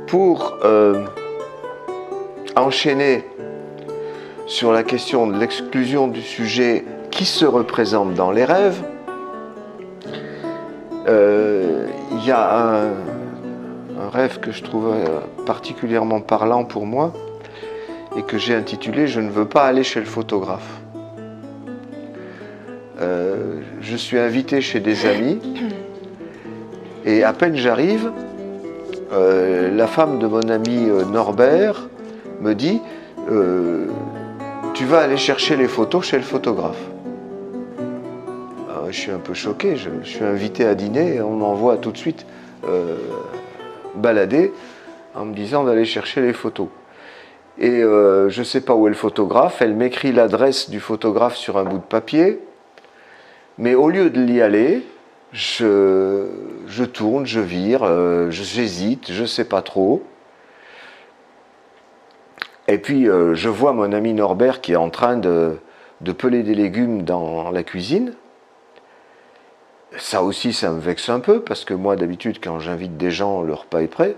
pour enchaîner sur la question de l'exclusion du sujet qui se représente dans les rêves. Il y a un rêve que je trouve particulièrement parlant pour moi et que j'ai intitulé « Je ne veux pas aller chez le photographe ». Je suis invité chez des amis et à peine j'arrive, la femme de mon ami Norbert me dit tu vas aller chercher les photos chez le photographe. Alors, je suis un peu choqué, je suis invité à dîner et on m'envoie tout de suite balader en me disant d'aller chercher les photos. Et je ne sais pas où est le photographe, elle m'écrit l'adresse du photographe sur un bout de papier, mais au lieu de l'y aller, je tourne, je vire, j'hésite, je ne sais pas trop. Et puis je vois mon ami Norbert qui est en train de peler des légumes dans la cuisine. Ça aussi, ça me vexe un peu, parce que moi, d'habitude, quand j'invite des gens, le repas est prêt.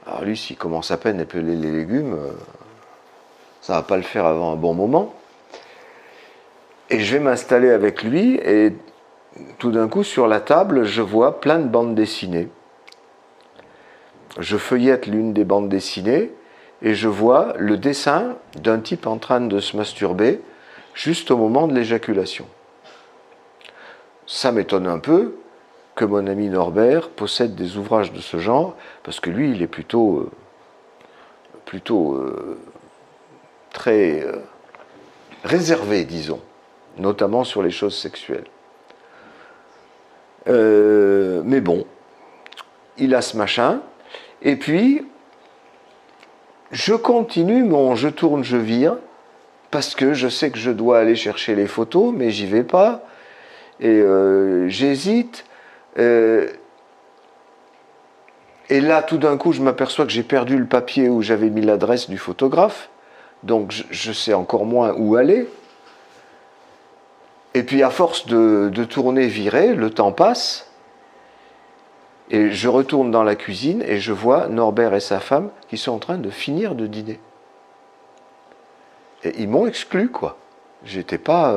Alors lui, s'il commence à peine à peler les légumes, ça ne va pas le faire avant un bon moment. Et je vais m'installer avec lui, et tout d'un coup, sur la table, je vois plein de bandes dessinées. Je feuillette l'une des bandes dessinées, et je vois le dessin d'un type en train de se masturber, juste au moment de l'éjaculation. Ça m'étonne un peu que mon ami Norbert possède des ouvrages de ce genre, parce que lui, il est plutôt très réservé, disons, notamment sur les choses sexuelles. Mais bon, il a ce machin, et puis je continue mon je tourne, je vire, parce que je sais que je dois aller chercher les photos, mais j'y vais pas, et j'hésite. Et là, tout d'un coup, je m'aperçois que j'ai perdu le papier où j'avais mis l'adresse du photographe, donc je sais encore moins où aller. Et puis, à force de tourner, virer, le temps passe, et je retourne dans la cuisine et je vois Norbert et sa femme qui sont en train de finir de dîner. Et ils m'ont exclu, quoi. J'étais pas...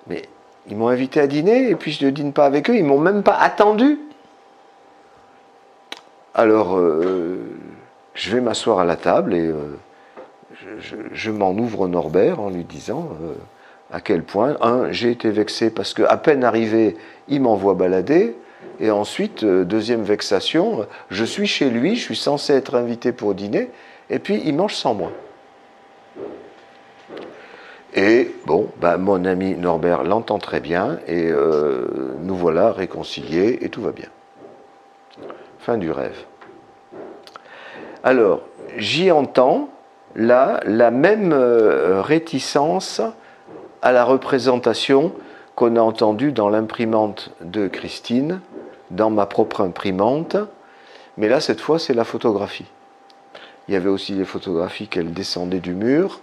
mais ils m'ont invité à dîner et puis je ne dîne pas avec eux, ils m'ont même pas attendu. Alors, je vais m'asseoir à la table et je m'en ouvre Norbert en lui disant à quel point, j'ai été vexé parce qu'à peine arrivé, il m'envoie balader, et ensuite, deuxième vexation, je suis chez lui, je suis censé être invité pour dîner, et puis il mange sans moi. Et bon, mon ami Norbert l'entend très bien, et nous voilà réconciliés, et tout va bien. Fin du rêve. Alors, j'y entends, là, la même réticence à la représentation qu'on a entendue dans l'imprimante de Christine, dans ma propre imprimante, mais là, cette fois, c'est la photographie. Il y avait aussi des photographies qu'elle descendait du mur.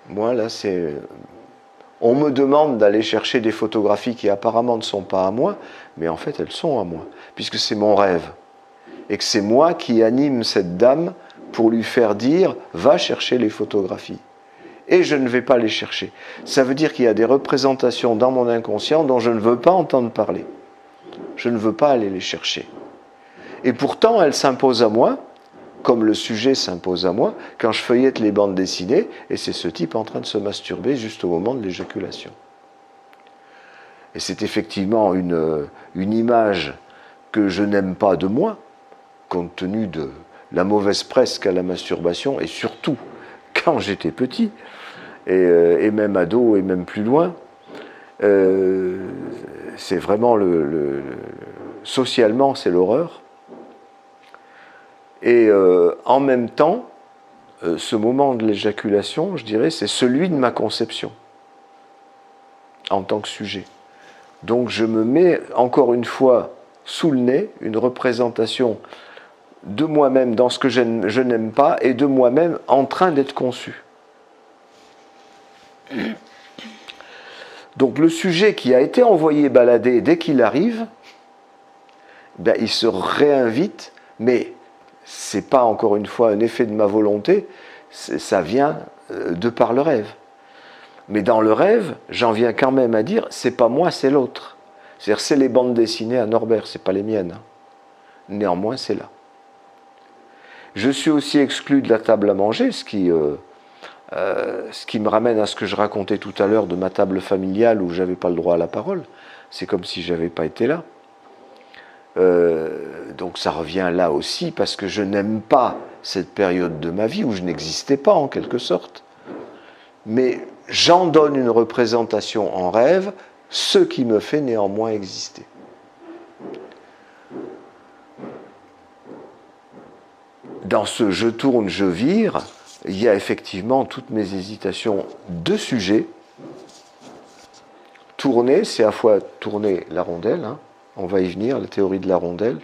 Moi, là, c'est... On me demande d'aller chercher des photographies qui apparemment ne sont pas à moi, mais en fait, elles sont à moi, puisque c'est mon rêve. Et que c'est moi qui anime cette dame pour lui faire dire « va chercher les photographies ». Et je ne vais pas les chercher. Ça veut dire qu'il y a des représentations dans mon inconscient dont je ne veux pas entendre parler. Je ne veux pas aller les chercher. Et pourtant, elles s'imposent à moi, comme le sujet s'impose à moi, quand je feuillette les bandes dessinées, et c'est ce type en train de se masturber juste au moment de l'éjaculation. Et c'est effectivement une image que je n'aime pas de moi, compte tenu de la mauvaise presse qu'a la masturbation, et surtout quand j'étais petit, et même ado, et même plus loin. C'est vraiment socialement, c'est l'horreur. Et en même temps, ce moment de l'éjaculation, je dirais, c'est celui de ma conception, en tant que sujet. Donc je me mets encore une fois sous le nez une représentation de moi-même dans ce que je n'aime pas et de moi-même en train d'être conçu. Donc le sujet qui a été envoyé balader, dès qu'il arrive, il se réinvite, mais c'est pas encore une fois un effet de ma volonté, ça vient de par le rêve. Mais dans le rêve, j'en viens quand même à dire, c'est pas moi, c'est l'autre. C'est-à-dire, c'est les bandes dessinées à Norbert, c'est pas les miennes. Néanmoins, c'est là. Je suis aussi exclu de la table à manger, ce qui me ramène à ce que je racontais tout à l'heure de ma table familiale où j'avais pas le droit à la parole. C'est comme si j'avais pas été là. Donc ça revient là aussi parce que je n'aime pas cette période de ma vie où je n'existais pas en quelque sorte. Mais j'en donne une représentation en rêve, ce qui me fait néanmoins exister. Dans ce je tourne, je vire, il y a effectivement toutes mes hésitations de sujet. Tourner, c'est à la fois tourner la rondelle, hein, on va y venir, la théorie de la rondelle,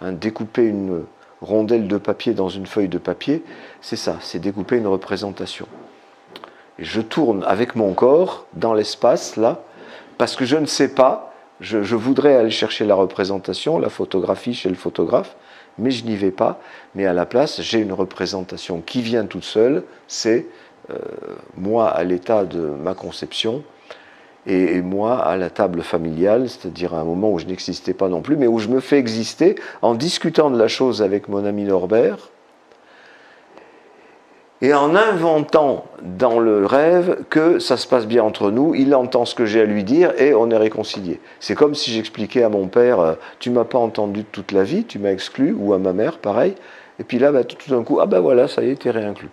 hein, découper une rondelle de papier dans une feuille de papier, c'est ça, c'est découper une représentation. Et je tourne avec mon corps dans l'espace, là, parce que je ne sais pas, je voudrais aller chercher la représentation, la photographie chez le photographe, mais je n'y vais pas, mais à la place, j'ai une représentation qui vient toute seule, c'est moi à l'état de ma conception, et moi à la table familiale, c'est-à-dire à un moment où je n'existais pas non plus, mais où je me fais exister en discutant de la chose avec mon ami Norbert, et en inventant dans le rêve que ça se passe bien entre nous, il entend ce que j'ai à lui dire et on est réconciliés. C'est comme si j'expliquais à mon père, tu m'as pas entendu toute la vie, tu m'as exclu, ou à ma mère, pareil, et puis là, tout d'un coup, ah ben voilà, ça y est, t'es réinclus.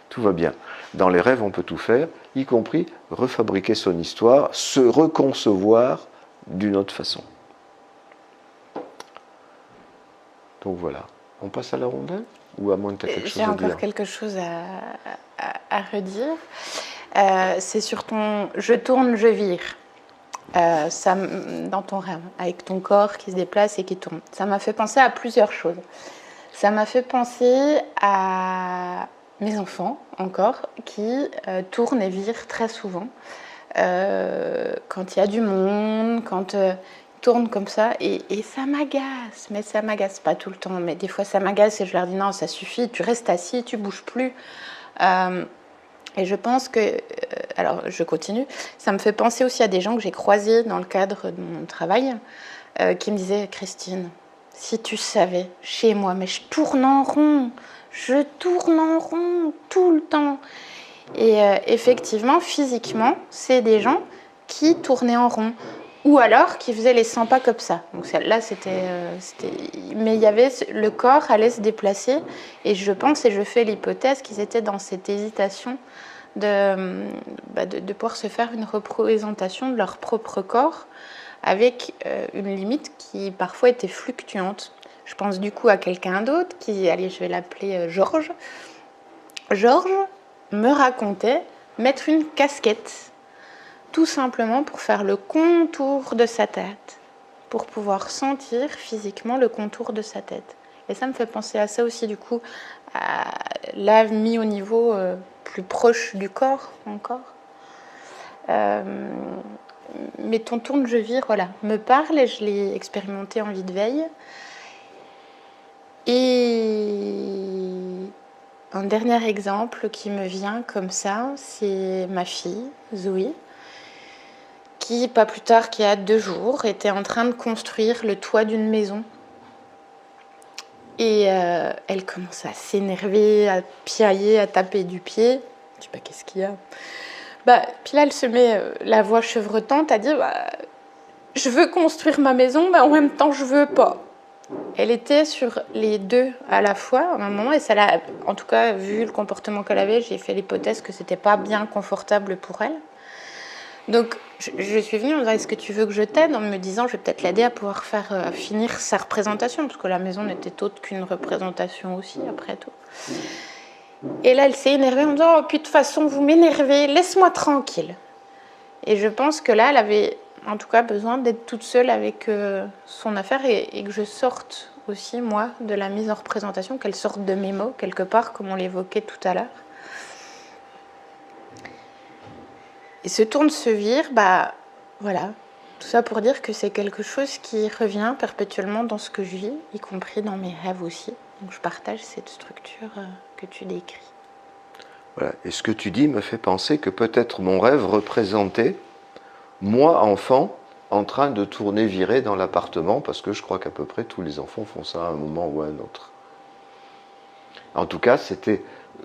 Tout va bien. Dans les rêves, on peut tout faire, y compris refabriquer son histoire, se reconcevoir d'une autre façon. Donc voilà. On passe à la rondelle ? Ou à moins que tu as quelque chose à dire ? J'ai encore quelque chose à redire. C'est sur ton « je tourne, je vire ». Dans ton rêve, avec ton corps qui se déplace et qui tourne. Ça m'a fait penser à plusieurs choses. Ça m'a fait penser à mes enfants, encore, qui tournent et virent très souvent. Quand il y a du monde, quand ils tournent comme ça, et ça m'agace, mais ça m'agace pas tout le temps, mais des fois ça m'agace et je leur dis non, ça suffit, tu restes assis, tu bouges plus. Et je pense que, alors je continue, ça me fait penser aussi à des gens que j'ai croisés dans le cadre de mon travail, qui me disaient, Christine, si tu savais, chez moi, mais je tourne en rond tout le temps. Et effectivement, physiquement, c'est des gens qui tournaient en rond, ou alors qui faisaient les 100 pas comme ça. Donc là, mais il y avait, le corps allait se déplacer, et je pense, et je fais l'hypothèse qu'ils étaient dans cette hésitation de pouvoir se faire une représentation de leur propre corps, avec une limite qui parfois était fluctuante. Je pense du coup à quelqu'un d'autre, allez, je vais l'appeler Georges. Georges me racontait mettre une casquette, tout simplement pour faire le contour de sa tête, pour pouvoir sentir physiquement le contour de sa tête. Et ça me fait penser à ça aussi, du coup, là mis au niveau plus proche du corps encore. Mais ton tourne, je vire, voilà, me parle, et je l'ai expérimenté en vie de veille. Et un dernier exemple qui me vient comme ça, c'est ma fille, Zoé, qui, pas plus tard qu'il y a 2 jours, était en train de construire le toit d'une maison. Et elle commence à s'énerver, à piailler, à taper du pied. Je sais pas qu'est-ce qu'il y a. Puis là, elle se met la voix chevrotante à dire je veux construire ma maison, mais en même temps, je veux pas. Elle était sur les deux à la fois à un moment, et ça l'a, en tout cas, vu le comportement qu'elle avait, j'ai fait l'hypothèse que c'était pas bien confortable pour elle. Donc, je suis venue en me disant, est-ce que tu veux que je t'aide, en me disant, je vais peut-être l'aider à pouvoir faire finir sa représentation, parce que la maison n'était autre qu'une représentation aussi, après tout. Et là, elle s'est énervée en me disant, oh, puis de toute façon, vous m'énervez, laisse-moi tranquille. Et je pense que là, elle avait, en tout cas, besoin d'être toute seule avec son affaire, et que je sorte aussi, moi, de la mise en représentation, qu'elle sorte de mes mots, quelque part, comme on l'évoquait tout à l'heure. Et ce tourne, se vire, voilà. Tout ça pour dire que c'est quelque chose qui revient perpétuellement dans ce que je vis, y compris dans mes rêves aussi. Donc je partage cette structure que tu décris. Voilà. Et ce que tu dis me fait penser que peut-être mon rêve représentait moi, enfant, en train de tourner viré dans l'appartement, parce que je crois qu'à peu près tous les enfants font ça à un moment ou à un autre. En tout cas, c'était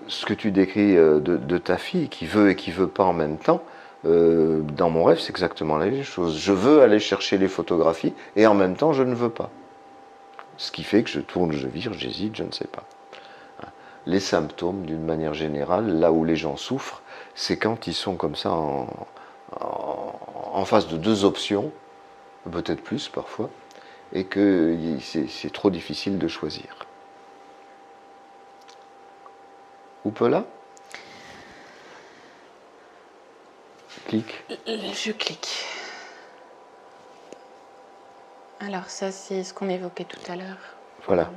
ce que tu décris de ta fille, qui veut et qui veut pas en même temps. Dans mon rêve, c'est exactement la même chose. Je veux aller chercher les photographies, et en même temps, je ne veux pas. Ce qui fait que je tourne, je vire, j'hésite, je ne sais pas. Les symptômes, d'une manière générale, là où les gens souffrent, c'est quand ils sont comme ça en face de deux options, peut-être plus parfois, et que c'est trop difficile de choisir. Oupe là ? Clique. Je clique. Alors ça, c'est ce qu'on évoquait tout à l'heure. Voilà.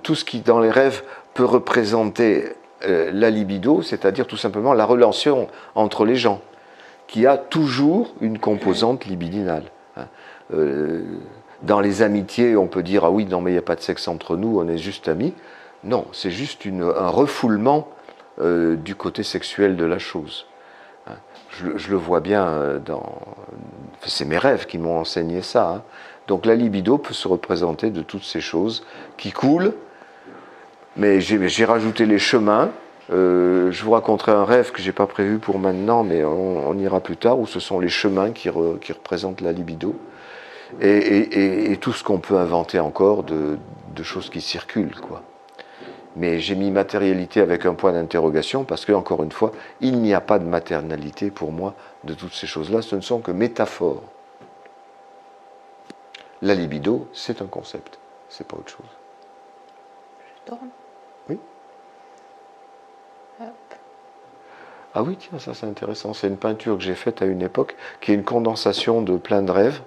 Tout ce qui, dans les rêves, peut représenter la libido, c'est-à-dire tout simplement la relation entre les gens, qui a toujours une composante libidinale. Dans les amitiés, on peut dire « Ah oui, non mais il n'y a pas de sexe entre nous, on est juste amis ». Non, c'est juste un refoulement du côté sexuel de la chose. Je le vois bien c'est mes rêves qui m'ont enseigné ça. Donc la libido peut se représenter de toutes ces choses qui coulent, mais j'ai rajouté les chemins. Je vous raconterai un rêve que je n'ai pas prévu pour maintenant, mais on ira plus tard, où ce sont les chemins qui représentent la libido. Et tout ce qu'on peut inventer encore de choses qui circulent, quoi. Mais j'ai mis matérialité avec un point d'interrogation parce que, encore une fois, il n'y a pas de matérialité pour moi de toutes ces choses-là, ce ne sont que métaphores. La libido, c'est un concept, c'est pas autre chose. Je tourne. Oui. Hop. Ah oui, tiens, ça c'est intéressant. C'est une peinture que j'ai faite à une époque qui est une condensation de plein de rêves.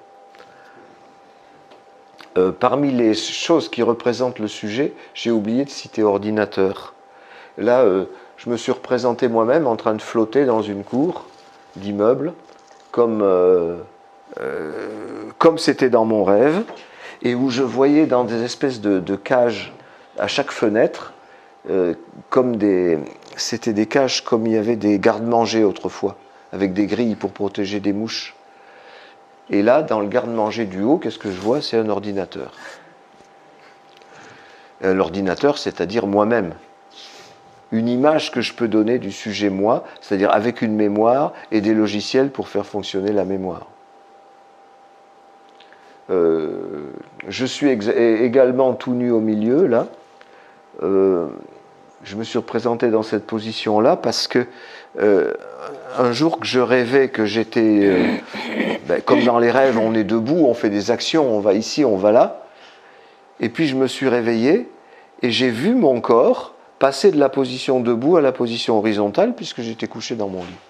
Parmi les choses qui représentent le sujet, j'ai oublié de citer ordinateur. Là, je me suis représenté moi-même en train de flotter dans une cour d'immeuble, comme c'était dans mon rêve, et où je voyais dans des espèces de cages à chaque fenêtre, c'était des cages comme il y avait des garde-manger autrefois, avec des grilles pour protéger des mouches. Et là, dans le garde-manger du haut, qu'est-ce que je vois ? C'est un ordinateur. L'ordinateur, c'est-à-dire moi-même. Une image que je peux donner du sujet moi, c'est-à-dire avec une mémoire et des logiciels pour faire fonctionner la mémoire. Je suis également tout nu au milieu, là. Je me suis représenté dans cette position-là parce que un jour que je rêvais que j'étais... comme dans les rêves, on est debout, on fait des actions, on va ici, on va là. Et puis je me suis réveillé et j'ai vu mon corps passer de la position debout à la position horizontale puisque j'étais couché dans mon lit.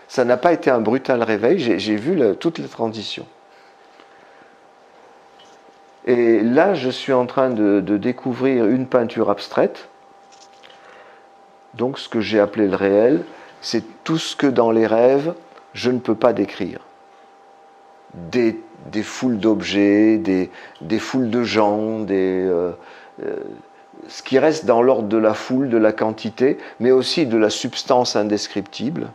Ça n'a pas été un brutal réveil, j'ai vu toute la transition. Et là, je suis en train de découvrir une peinture abstraite. Donc ce que j'ai appelé le réel, c'est tout ce que dans les rêves, je ne peux pas décrire. Des foules d'objets, des foules de gens, ce qui reste dans l'ordre de la foule, de la quantité, mais aussi de la substance indescriptible.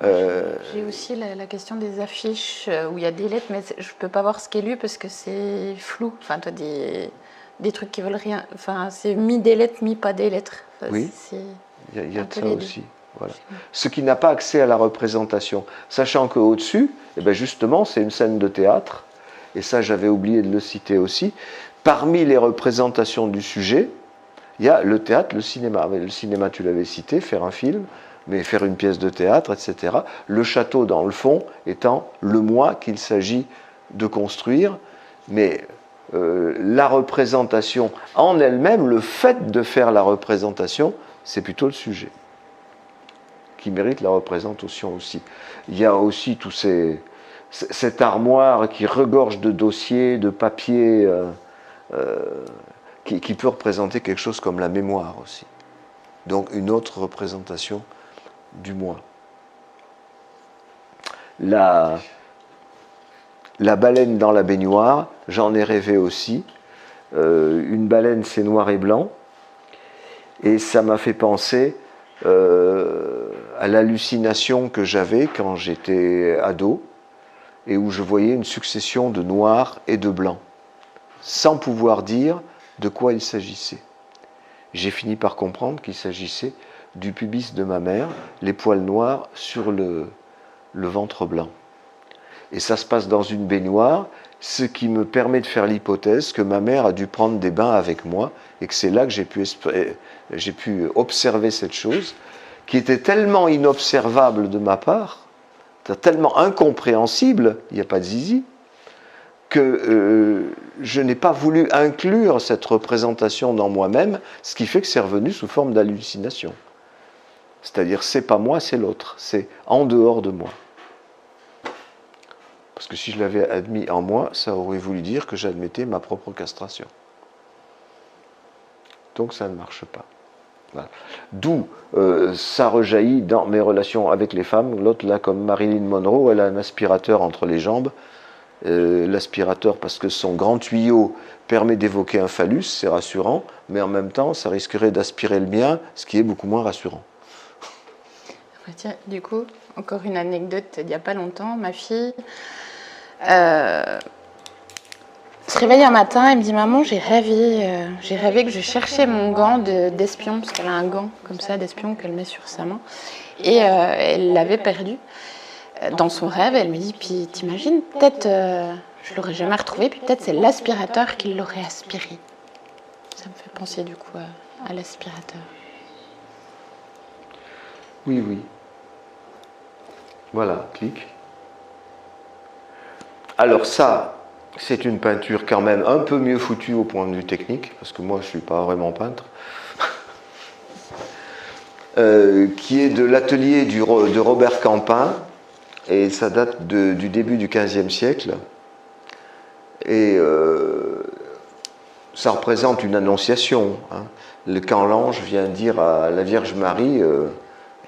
J'ai aussi la question des affiches où il y a des lettres, mais je ne peux pas voir ce qui est lu parce que c'est flou. Enfin, toi, des trucs qui veulent rien. Enfin, c'est mi des lettres, mi pas des lettres. Enfin, oui, il y a de ça aussi. Voilà. Ce qui n'a pas accès à la représentation. Sachant qu'au-dessus, justement, c'est une scène de théâtre, et ça j'avais oublié de le citer aussi, parmi les représentations du sujet, il y a le théâtre, le cinéma. Le cinéma, tu l'avais cité, faire un film, mais faire une pièce de théâtre, etc. Le château, dans le fond, étant le moi qu'il s'agit de construire, mais la représentation en elle-même, le fait de faire la représentation, c'est plutôt le sujet qui mérite la représentation aussi. Il y a aussi cette armoire qui regorge de dossiers, de papiers, qui peut représenter quelque chose comme la mémoire aussi. Donc une autre représentation du moi. La baleine dans la baignoire, j'en ai rêvé aussi. une baleine, c'est noir et blanc. Et ça m'a fait penser à l'hallucination que j'avais quand j'étais ado et où je voyais une succession de noirs et de blancs, sans pouvoir dire de quoi il s'agissait. J'ai fini par comprendre qu'il s'agissait du pubis de ma mère, les poils noirs sur le ventre blanc. Et ça se passe dans une baignoire, ce qui me permet de faire l'hypothèse que ma mère a dû prendre des bains avec moi et que c'est là que j'ai pu observer cette chose qui était tellement inobservable de ma part, tellement incompréhensible, il n'y a pas de zizi, que je n'ai pas voulu inclure cette représentation dans moi-même, ce qui fait que c'est revenu sous forme d'hallucination. C'est-à-dire, c'est pas moi, c'est l'autre, c'est en dehors de moi. Parce que si je l'avais admis en moi, ça aurait voulu dire que j'admettais ma propre castration. Donc ça ne marche pas. Voilà. D'où ça rejaillit dans mes relations avec les femmes. L'autre, là, comme Marilyn Monroe, elle a un aspirateur entre les jambes. L'aspirateur, parce que son grand tuyau permet d'évoquer un phallus, c'est rassurant, mais en même temps, ça risquerait d'aspirer le mien, ce qui est beaucoup moins rassurant. Tiens, du coup, encore une anecdote d'il n'y a pas longtemps, ma fille se réveille un matin et me dit « Maman, j'ai rêvé que je cherchais mon gant d'espion, parce qu'elle a un gant comme ça d'espion qu'elle met sur sa main, et elle l'avait perdu dans son rêve. Elle me dit « Puis t'imagines, peut-être je l'aurais jamais retrouvé, puis peut-être c'est l'aspirateur qui l'aurait aspiré. » Ça me fait penser du coup à l'aspirateur. Oui, oui. Voilà, clic. Alors ça, c'est une peinture quand même un peu mieux foutue au point de vue technique, parce que moi je ne suis pas vraiment peintre, qui est de l'atelier de Robert Campin, et ça date du début du XVe siècle. Et ça représente une annonciation. Hein. Quand l'ange vient dire à la Vierge Marie,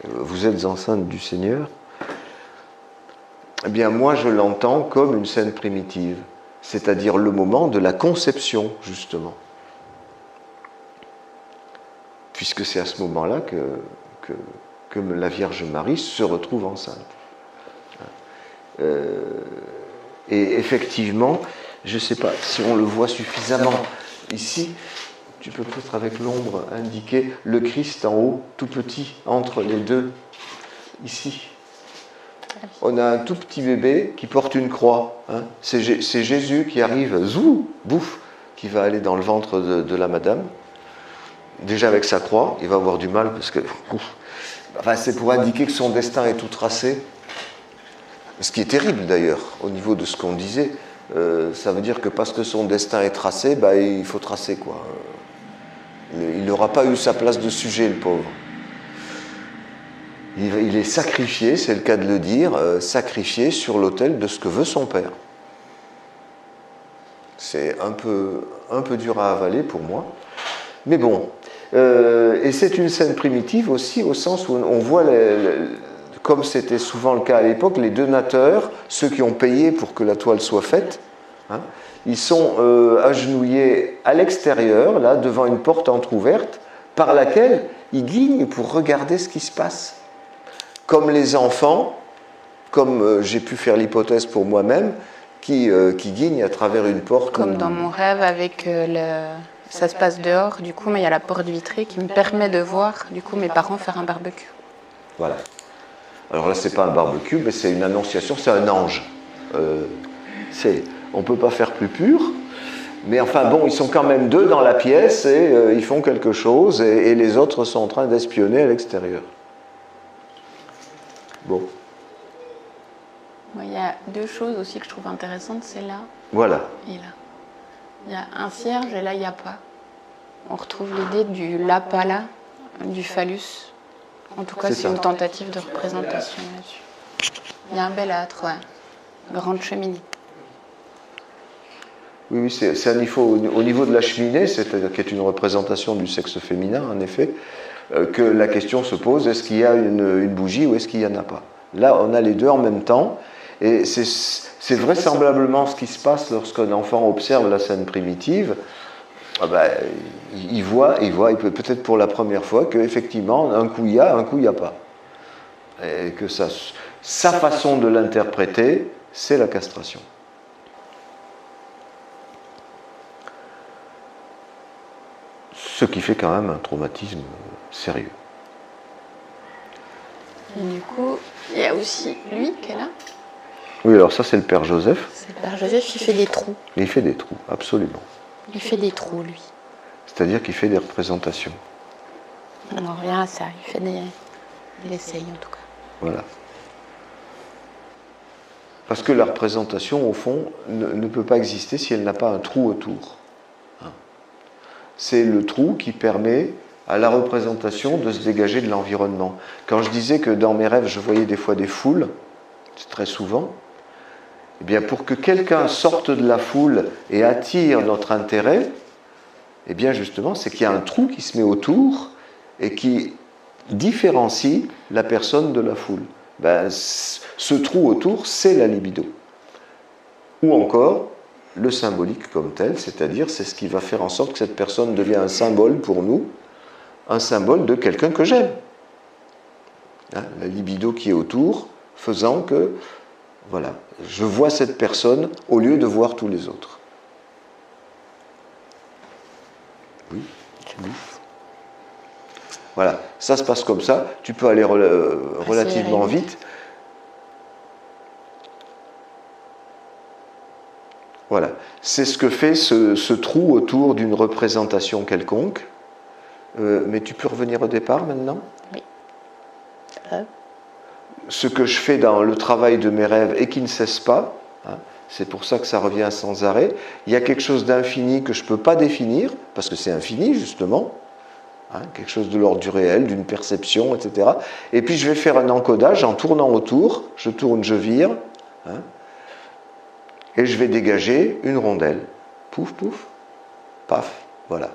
vous êtes enceinte du Seigneur, eh bien moi je l'entends comme une scène primitive, c'est-à-dire le moment de la conception, justement. Puisque c'est à ce moment-là que la Vierge Marie se retrouve enceinte. Et effectivement, je ne sais pas si on le voit suffisamment ici, tu peux peut-être avec l'ombre indiquer le Christ en haut, tout petit, entre les deux, ici. On a un tout petit bébé qui porte une croix. Hein. C'est Jésus qui arrive, zou, bouf, qui va aller dans le ventre de la madame. Déjà avec sa croix, il va avoir du mal parce que c'est pour indiquer que son destin est tout tracé. Ce qui est terrible d'ailleurs, au niveau de ce qu'on disait. Ça veut dire que parce que son destin est tracé, il faut tracer quoi. Il n'aura pas eu sa place de sujet, le pauvre. Il est sacrifié, c'est le cas de le dire, sacrifié sur l'autel de ce que veut son père. C'est un peu dur à avaler pour moi. Mais bon, et c'est une scène primitive aussi, au sens où on voit, comme c'était souvent le cas à l'époque, les donateurs, ceux qui ont payé pour que la toile soit faite, hein, ils sont agenouillés à l'extérieur, là, devant une porte entrouverte, par laquelle ils guignent pour regarder ce qui se passe. Comme les enfants, comme j'ai pu faire l'hypothèse pour moi-même, qui guignent à travers une porte. Comme dans mon rêve, avec ça se passe dehors, du coup, mais il y a la porte vitrée qui me permet de voir, du coup, mes parents faire un barbecue. Voilà. Alors là, c'est pas un barbecue, mais c'est une annonciation, c'est un ange. On ne peut pas faire plus pur, mais enfin bon, ils sont quand même deux dans la pièce et ils font quelque chose et les autres sont en train d'espionner à l'extérieur. Bon. Il y a deux choses aussi que je trouve intéressantes, c'est là voilà. Et là. Il y a un cierge et là, il n'y a pas. On retrouve l'idée du là, pas là, du phallus. En tout cas, c'est une tentative de représentation là-dessus. Il y a un bel âtre, ouais. Grande cheminée. Oui, c'est un niveau, au niveau de la cheminée, c'est-à-dire qui est une représentation du sexe féminin, en effet, que la question se pose, est-ce qu'il y a une bougie ou est-ce qu'il n'y en a pas? Là, on a les deux en même temps, et c'est vraisemblablement ce qui se passe lorsqu'un enfant observe la scène primitive, Ah ben, il voit peut-être pour la première fois qu'effectivement, un coup il y a, un coup il n'y a pas. Et que sa façon de l'interpréter, c'est la castration. Ce qui fait quand même un traumatisme sérieux. Et du coup, il y a aussi lui qui est là. Oui, alors ça c'est le Père Joseph. C'est le Père Joseph, il fait des trous. Il fait des trous, absolument. Il fait des trous, lui. C'est-à-dire qu'il fait des représentations. On en revient à ça, il essaye en tout cas. Voilà. Parce que la représentation, au fond, ne peut pas exister si elle n'a pas un trou autour. C'est le trou qui permet à la représentation de se dégager de l'environnement. Quand je disais que dans mes rêves, je voyais des fois des foules, c'est très souvent, eh bien pour que quelqu'un sorte de la foule et attire notre intérêt, eh bien justement, c'est qu'il y a un trou qui se met autour et qui différencie la personne de la foule. Ben, ce trou autour, c'est la libido. Ou encore, le symbolique comme tel, c'est-à-dire c'est ce qui va faire en sorte que cette personne devient un symbole pour nous, un symbole de quelqu'un que j'aime. Hein, la libido qui est autour, faisant que, voilà, je vois cette personne au lieu de voir tous les autres. Oui. Voilà, ça se passe comme ça. Tu peux aller relativement vite. Voilà, c'est ce que fait ce trou autour d'une représentation quelconque. Mais tu peux revenir au départ maintenant ? Oui. Ce que je fais dans le travail de mes rêves et qui ne cesse pas, hein, c'est pour ça que ça revient sans arrêt. Il y a quelque chose d'infini que je ne peux pas définir, parce que c'est infini justement, hein, quelque chose de l'ordre du réel, d'une perception, etc. Et puis je vais faire un encodage en tournant autour, je tourne, je vire, hein, et je vais dégager une rondelle. Pouf, pouf, paf, voilà.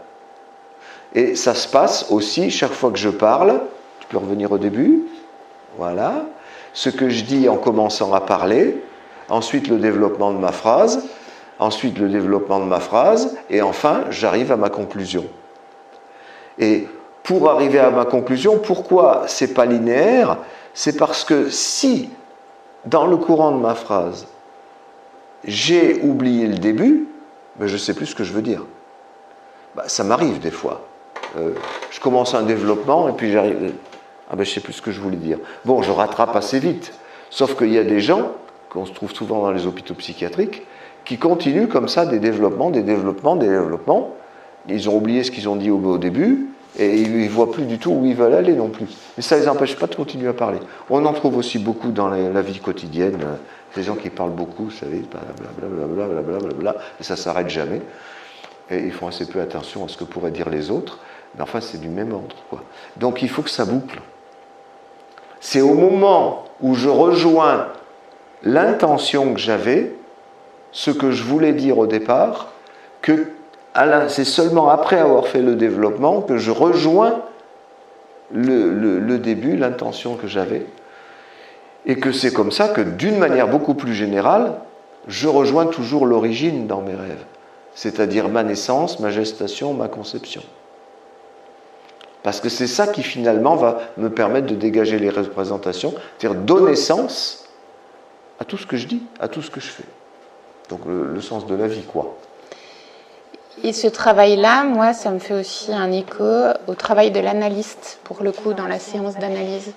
Et ça se passe aussi chaque fois que je parle, tu peux revenir au début, voilà, ce que je dis en commençant à parler, ensuite le développement de ma phrase, ensuite le développement de ma phrase, et enfin j'arrive à ma conclusion. Et pour arriver à ma conclusion, pourquoi c'est pas linéaire ? C'est parce que si, dans le courant de ma phrase, j'ai oublié le début, ben je ne sais plus ce que je veux dire. Ben, ça m'arrive des fois. Je commence un développement et puis j'arrive... Ah ben je ne sais plus ce que je voulais dire. Bon, je rattrape assez vite. Sauf qu'il y a des gens, qu'on se trouve souvent dans les hôpitaux psychiatriques, qui continuent comme ça des développements. Ils ont oublié ce qu'ils ont dit au début et ils ne voient plus du tout où ils veulent aller non plus. Mais ça ne les empêche pas de continuer à parler. On en trouve aussi beaucoup dans la vie quotidienne. Des gens qui parlent beaucoup, vous savez, blablabla, et ça ne s'arrête jamais. Et ils font assez peu attention à ce que pourraient dire les autres. Mais enfin, c'est du même ordre, quoi. Donc il faut que ça boucle. C'est au moment où je rejoins l'intention que j'avais, ce que je voulais dire au départ, que c'est seulement après avoir fait le développement que je rejoins le début, l'intention que j'avais. Et que c'est comme ça que, d'une manière beaucoup plus générale, je rejoins toujours l'origine dans mes rêves. C'est-à-dire ma naissance, ma gestation, ma conception. Parce que c'est ça qui finalement va me permettre de dégager les représentations, c'est-à-dire donner sens à tout ce que je dis, à tout ce que je fais. Donc le sens de la vie, quoi. Et ce travail-là, moi, ça me fait aussi un écho au travail de l'analyste, pour le coup, dans la séance d'analyse.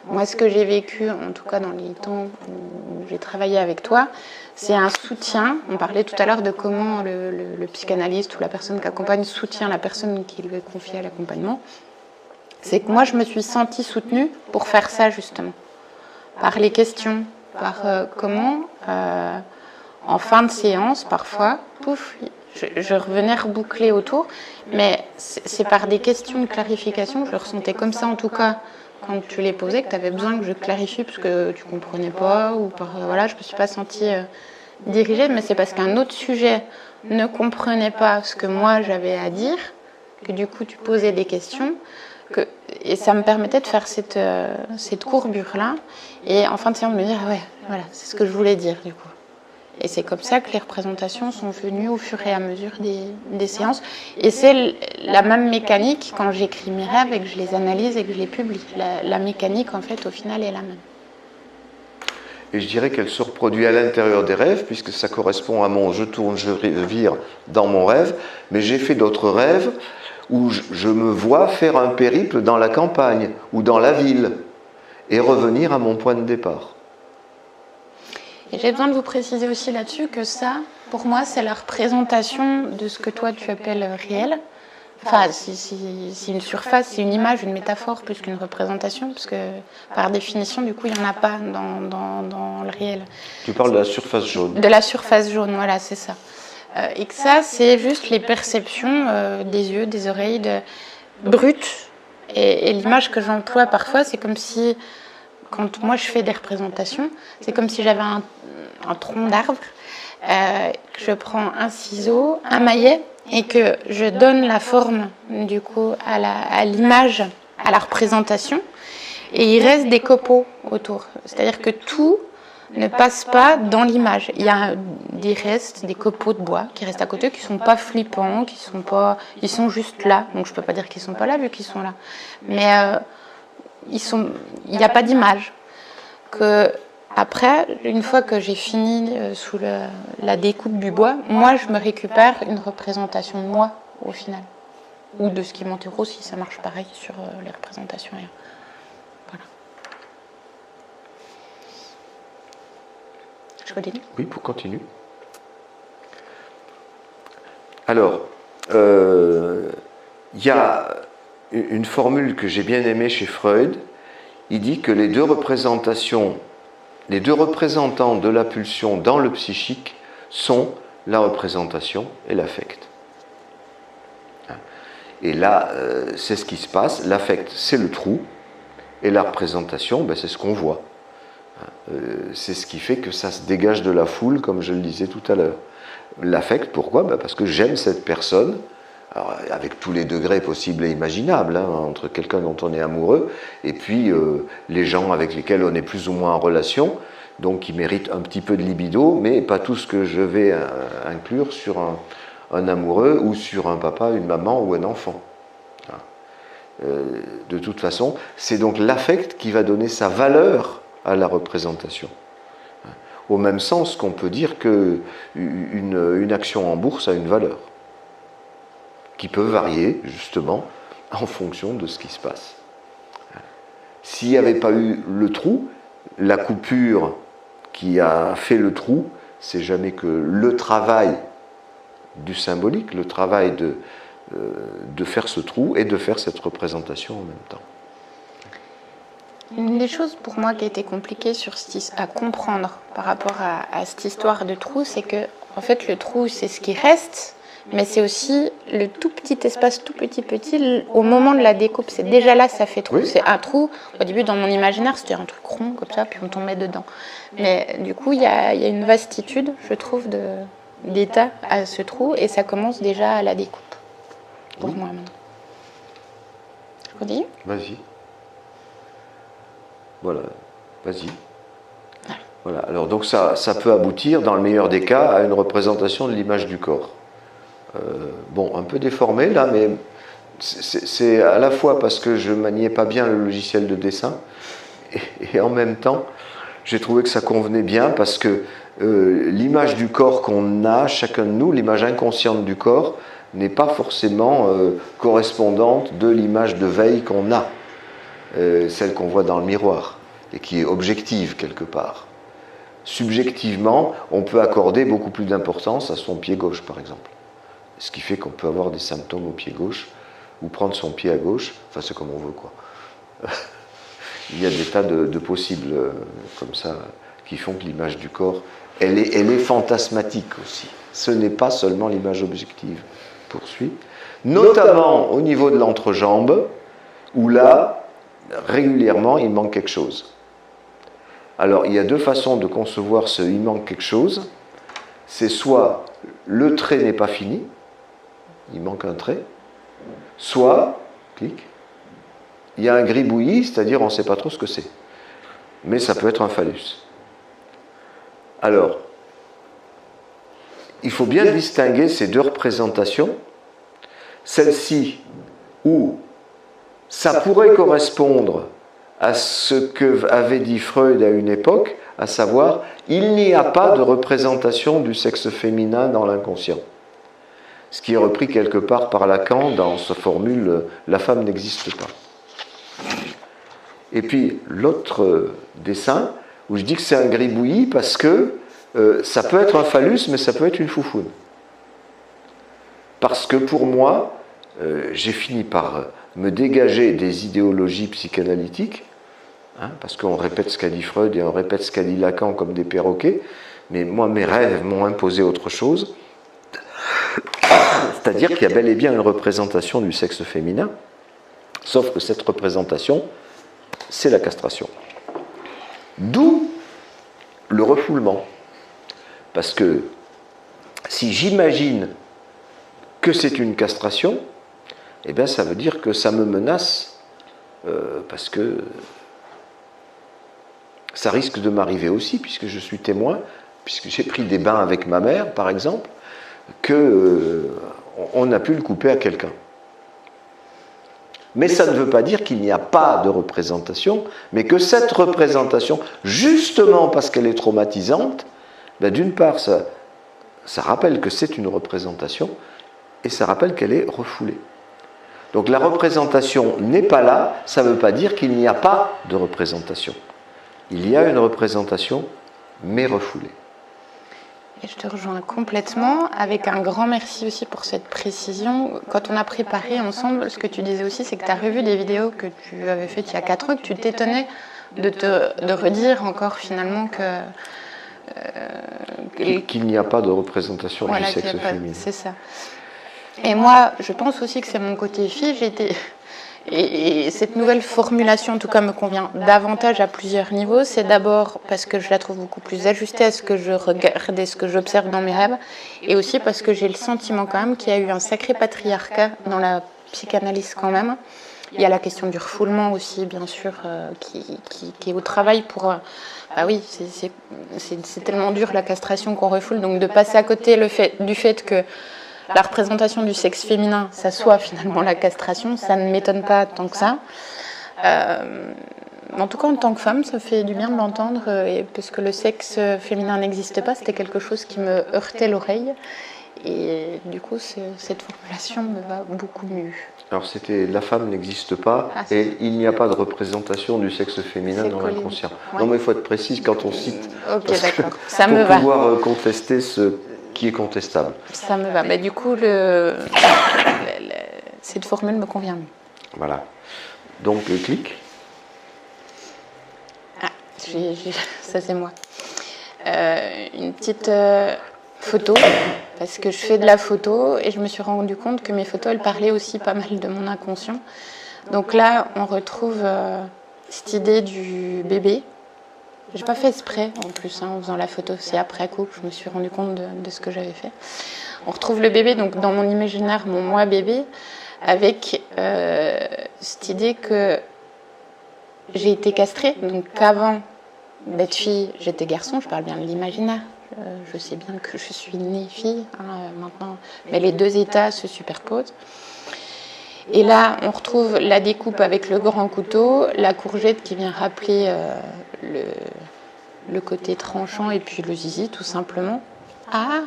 Moi, ce que j'ai vécu, en tout cas dans les temps où j'ai travaillé avec toi, c'est un soutien. On parlait tout à l'heure de comment le psychanalyste ou la personne qui accompagne soutient la personne qui lui est confiée à l'accompagnement. C'est que moi, je me suis sentie soutenue pour faire ça, justement. Par les questions, par comment, en fin de séance, parfois, pouf, je revenais reboucler autour, mais c'est par des questions de clarification, je le ressentais comme ça en tout cas, quand tu les posais, que tu avais besoin que je clarifie parce que tu ne comprenais pas, ou voilà, je ne me suis pas sentie dirigée, mais c'est parce qu'un autre sujet ne comprenait pas ce que moi j'avais à dire, que du coup tu posais des questions, et ça me permettait de faire cette courbure-là, et en fin de séance de me dire, ouais, voilà, c'est ce que je voulais dire du coup. Et c'est comme ça que les représentations sont venues au fur et à mesure des séances. Et c'est la même mécanique quand j'écris mes rêves et que je les analyse et que je les publie. La mécanique, en fait, au final, est la même. Et je dirais qu'elle se reproduit à l'intérieur des rêves, puisque ça correspond à mon je tourne, je vire dans mon rêve, mais j'ai fait d'autres rêves où je me vois faire un périple dans la campagne ou dans la ville et revenir à mon point de départ. Et j'ai besoin de vous préciser aussi là-dessus que ça, pour moi, c'est la représentation de ce que toi tu appelles réel. Enfin, c'est une surface, c'est une image, une métaphore plus qu'une représentation, parce que par définition, du coup, il n'y en a pas dans le réel. Tu parles de la surface jaune. De la surface jaune, voilà, c'est ça. Et que ça, c'est juste les perceptions des yeux, des oreilles, brutes. Et l'image que j'emploie parfois, c'est comme si, quand moi je fais des représentations, c'est comme si j'avais un tronc d'arbre, que je prends un ciseau, un maillet, et que je donne la forme du coup à l'image, à la représentation, et il reste des copeaux autour. C'est-à-dire que tout ne passe pas dans l'image. Il y a des restes, des copeaux de bois qui restent à côté, qui sont pas flippants, ils sont juste là. Donc je peux pas dire qu'ils sont pas là vu qu'ils sont là. Mais il n'y a pas d'image. Après, une fois que j'ai fini sous la découpe du bois, moi je me récupère une représentation de moi au final. Ou de ce qui m'entoure aussi, ça marche pareil sur les représentations ailleurs. Voilà. Je continue ? Oui, pour continuer. Alors, il y a une formule que j'ai bien aimée chez Freud. Il dit que les deux représentants de la pulsion dans le psychique sont la représentation et l'affect. Et là, c'est ce qui se passe. L'affect, c'est le trou, et la représentation, c'est ce qu'on voit. C'est ce qui fait que ça se dégage de la foule, comme je le disais tout à l'heure. L'affect, pourquoi ? Parce que j'aime cette personne, alors, avec tous les degrés possibles et imaginables, entre quelqu'un dont on est amoureux, et puis les gens avec lesquels on est plus ou moins en relation, donc qui méritent un petit peu de libido, mais pas tout ce que je vais inclure sur un amoureux ou sur un papa, une maman ou un enfant. De toute façon, c'est donc l'affect qui va donner sa valeur à la représentation. Au même sens qu'on peut dire qu'une action en bourse a une valeur, qui peut varier justement en fonction de ce qui se passe. S'il n'y avait pas eu le trou, la coupure qui a fait le trou, c'est jamais que le travail du symbolique, le travail de faire ce trou et de faire cette représentation en même temps. Une des choses pour moi qui a été compliquée à comprendre par rapport à cette histoire de trou, c'est que en fait le trou c'est ce qui reste, mais c'est aussi le tout petit espace, tout petit, au moment de la découpe. C'est déjà là, ça fait trou. Oui. C'est un trou. Au début, dans mon imaginaire, c'était un truc rond comme ça, puis on tombait dedans. Mais du coup, il y a une vastitude, je trouve, d'état à ce trou, et ça commence déjà à la découpe. Pour moi, maintenant. Je continue ? Vas-y. Voilà, vas-y. Voilà. Alors donc ça peut aboutir, dans le meilleur des cas, à une représentation de l'image du corps. Un peu déformé là, mais c'est à la fois parce que je maniais pas bien le logiciel de dessin, et en même temps, j'ai trouvé que ça convenait bien parce que l'image du corps qu'on a, chacun de nous, l'image inconsciente du corps, n'est pas forcément correspondante de l'image de veille qu'on a. Celle qu'on voit dans le miroir, et qui est objective quelque part. Subjectivement, on peut accorder beaucoup plus d'importance à son pied gauche, par exemple. Ce qui fait qu'on peut avoir des symptômes au pied gauche, ou prendre son pied à gauche, enfin c'est comme on veut, quoi. Il y a des tas de possibles comme ça, qui font que l'image du corps, elle est fantasmatique aussi. Ce n'est pas seulement l'image objective. Poursuit. Notamment au niveau de l'entrejambe, où là, régulièrement, il manque quelque chose. Alors, il y a deux façons de concevoir ce « il manque quelque chose ». C'est soit le trait n'est pas fini, il manque un trait, soit, clic, il y a un gribouillis, c'est-à-dire on ne sait pas trop ce que c'est. Mais ça peut être un phallus. Alors, il faut bien distinguer ces deux représentations. Celle-ci, où ça pourrait correspondre à ce que avait dit Freud à une époque, à savoir, il n'y a pas de représentation du sexe féminin dans l'inconscient. Ce qui est repris quelque part par Lacan dans sa formule « la femme n'existe pas ». Et puis l'autre dessin, où je dis que c'est un gribouillis parce que ça peut être un phallus, mais ça peut être une foufoune. Parce que pour moi, j'ai fini par me dégager des idéologies psychanalytiques, hein, parce qu'on répète ce qu'a dit Freud et on répète ce qu'a dit Lacan comme des perroquets, mais moi, mes rêves m'ont imposé autre chose, c'est-à-dire qu'il y a bel et bien une représentation du sexe féminin, sauf que cette représentation, c'est la castration. D'où le refoulement. Parce que si j'imagine que c'est une castration, eh bien ça veut dire que ça me menace, parce que ça risque de m'arriver aussi, puisque je suis témoin, puisque j'ai pris des bains avec ma mère, par exemple, qu'on a pu le couper à quelqu'un. Mais ça ne veut pas dire qu'il n'y a pas de représentation, mais que cette représentation, justement parce qu'elle est traumatisante, ben d'une part, ça rappelle que c'est une représentation, et ça rappelle qu'elle est refoulée. Donc la représentation n'est pas là, ça ne veut pas dire qu'il n'y a pas de représentation. Il y a une représentation, mais refoulée. Et je te rejoins complètement, avec un grand merci aussi pour cette précision. Quand on a préparé ensemble, ce que tu disais aussi, c'est que tu as revu des vidéos que tu avais faites il y a 4 ans, que tu t'étonnais de redire encore finalement qu'il n'y a pas de représentation du sexe féminin. C'est ça. Et moi, je pense aussi que c'est mon côté fille. Et cette nouvelle formulation, en tout cas, me convient davantage à plusieurs niveaux. C'est d'abord parce que je la trouve beaucoup plus ajustée à ce que je regarde et ce que j'observe dans mes rêves. Et aussi parce que j'ai le sentiment quand même qu'il y a eu un sacré patriarcat dans la psychanalyse quand même. Il y a la question du refoulement aussi, bien sûr, qui est au travail pour... bah oui, c'est tellement dur la castration qu'on refoule. Donc de passer à côté du fait que la représentation du sexe féminin, ça soit finalement la castration, ça ne m'étonne pas tant que ça. En tout cas, en tant que femme, ça fait du bien de l'entendre, parce que le sexe féminin n'existe pas, c'était quelque chose qui me heurtait l'oreille. Et du coup, cette formulation me va beaucoup mieux. Alors c'était « la femme n'existe pas » et « il n'y a pas de représentation du sexe féminin dans l'inconscient ». Ouais. Non mais il faut être précis quand on cite, ok, d'accord. Ça me va. Pour pouvoir contester ce qui est contestable. Ça me va. Bah, du coup, cette formule me convient mieux. Voilà. Donc, clic. Ah, ça c'est moi. Une petite photo, parce que je fais de la photo et je me suis rendu compte que mes photos, elles parlaient aussi pas mal de mon inconscient. Donc là, on retrouve cette idée du bébé. J'ai pas fait exprès en plus en faisant la photo, c'est après coup que je me suis rendu compte de ce que j'avais fait. On retrouve le bébé, donc dans mon imaginaire, mon moi bébé, avec cette idée que j'ai été castrée, donc qu'avant d'être fille, j'étais garçon, je parle bien de l'imaginaire. Je sais bien que je suis née fille maintenant, mais les deux états se superposent. Et là, on retrouve la découpe avec le grand couteau, la courgette qui vient rappeler le côté tranchant et puis le zizi, tout simplement. Ah,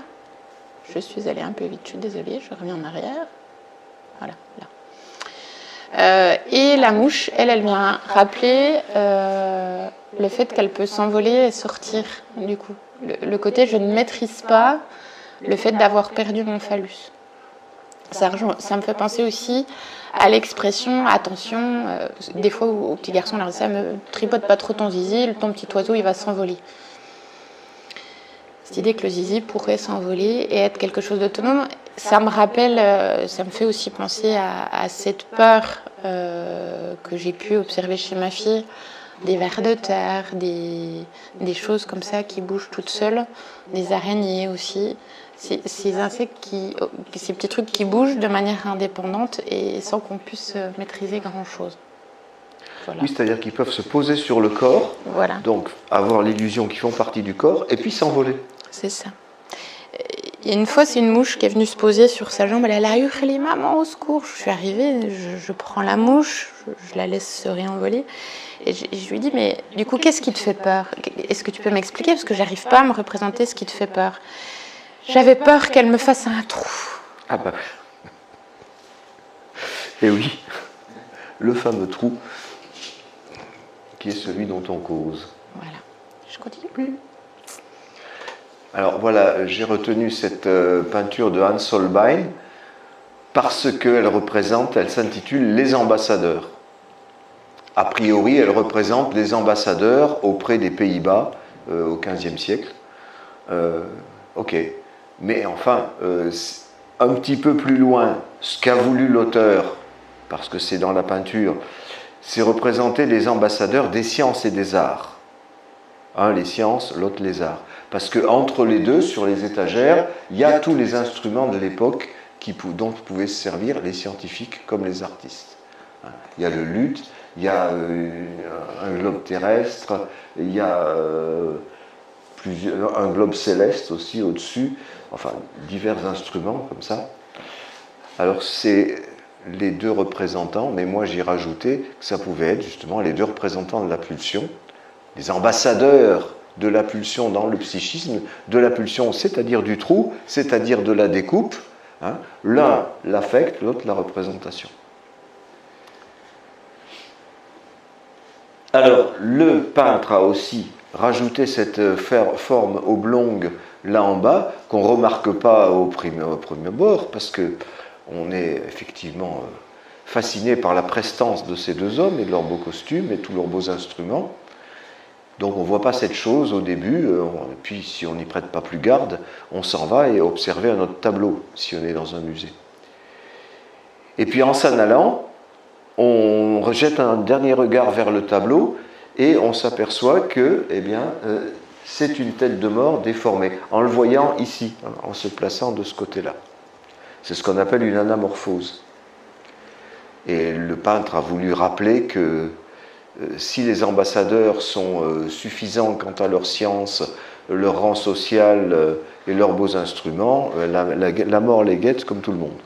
je suis allée un peu vite, je suis désolée, je reviens en arrière. Voilà, là. Et la mouche, elle vient rappeler le fait qu'elle peut s'envoler et sortir, du coup. Le côté, je ne maîtrise pas le fait d'avoir perdu mon phallus. Ça me fait penser aussi à l'expression « attention », des fois aux petits garçons, là, ça me tripote pas trop ton zizi, ton petit oiseau, il va s'envoler. Cette idée que le zizi pourrait s'envoler et être quelque chose d'autonome, ça me rappelle, ça me fait aussi penser à cette peur que j'ai pu observer chez ma fille, des vers de terre, des choses comme ça qui bougent toutes seules, des araignées aussi. Ces insectes, ces petits trucs qui bougent de manière indépendante et sans qu'on puisse maîtriser grand-chose. Voilà. Oui, c'est-à-dire qu'ils peuvent se poser sur le corps, donc avoir l'illusion qu'ils font partie du corps, et puis s'envoler. C'est ça. Il y a une fois, c'est une mouche qui est venue se poser sur sa jambe. Elle a hurlé « Maman, au secours !» Je suis arrivée, je prends la mouche, je la laisse se réenvoler. Et je lui dis « Mais du coup, qu'est-ce qui te fait peur? Est-ce que tu peux m'expliquer? Parce que j'arrive pas à me représenter ce qui te fait peur. » J'avais peur qu'elle me fasse un trou. Ah bah. Et oui, le fameux trou qui est celui dont on cause. Voilà. Je continue. Alors voilà, j'ai retenu cette peinture de Hans Holbein parce elle s'intitule « Les ambassadeurs ». A priori, elle représente les ambassadeurs auprès des Pays-Bas au XVe siècle. Ok, mais enfin, un petit peu plus loin, ce qu'a voulu l'auteur, parce que c'est dans la peinture, c'est représenter les ambassadeurs des sciences et des arts. Un, les sciences, l'autre, les arts. Parce qu'entre les deux, sur les étagères, il y a tous les instruments de l'époque dont pouvaient se servir les scientifiques comme les artistes. Il y a le luth, il y a un globe terrestre, il y a un globe céleste aussi au-dessus, enfin divers instruments comme ça. Alors c'est les deux représentants, mais moi j'ai rajouté que ça pouvait être justement les deux représentants de la pulsion, les ambassadeurs de la pulsion dans le psychisme, de la pulsion, c'est-à-dire du trou, c'est-à-dire de la découpe, hein, l'un l'affect, l'autre la représentation. Alors, le peintre a aussi rajouté cette forme oblongue là en bas, qu'on ne remarque pas au premier abord, parce qu'on est effectivement fasciné par la prestance de ces deux hommes et de leurs beaux costumes et tous leurs beaux instruments. Donc on ne voit pas cette chose au début, puis si on n'y prête pas plus garde, on s'en va et observer un autre tableau, si on est dans un musée. Et puis en s'en allant, on rejette un dernier regard vers le tableau et on s'aperçoit que c'est une tête de mort déformée, en le voyant ici, en se plaçant de ce côté-là. C'est ce qu'on appelle une anamorphose. Et le peintre a voulu rappeler que si les ambassadeurs sont suffisants quant à leur science, leur rang social et leurs beaux instruments, la mort les guette comme tout le monde.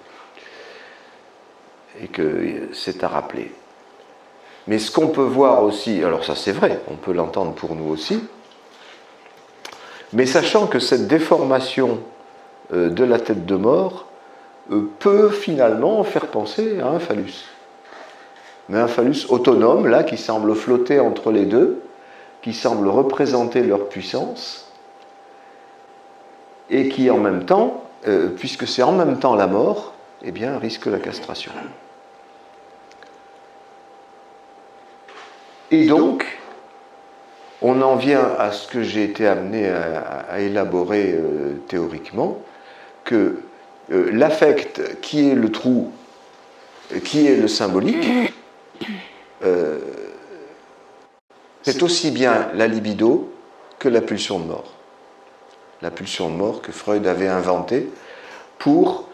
Et que c'est à rappeler. Mais ce qu'on peut voir aussi, alors ça c'est vrai, on peut l'entendre pour nous aussi, mais sachant que cette déformation de la tête de mort peut finalement faire penser à un phallus. Mais un phallus autonome, là, qui semble flotter entre les deux, qui semble représenter leur puissance, et qui en même temps, puisque c'est en même temps la mort, eh bien, risque la castration. Et donc, on en vient à ce que j'ai été amené à élaborer théoriquement, que l'affect qui est le trou, qui est le symbolique, c'est aussi bien la libido que la pulsion de mort. La pulsion de mort que Freud avait inventée pour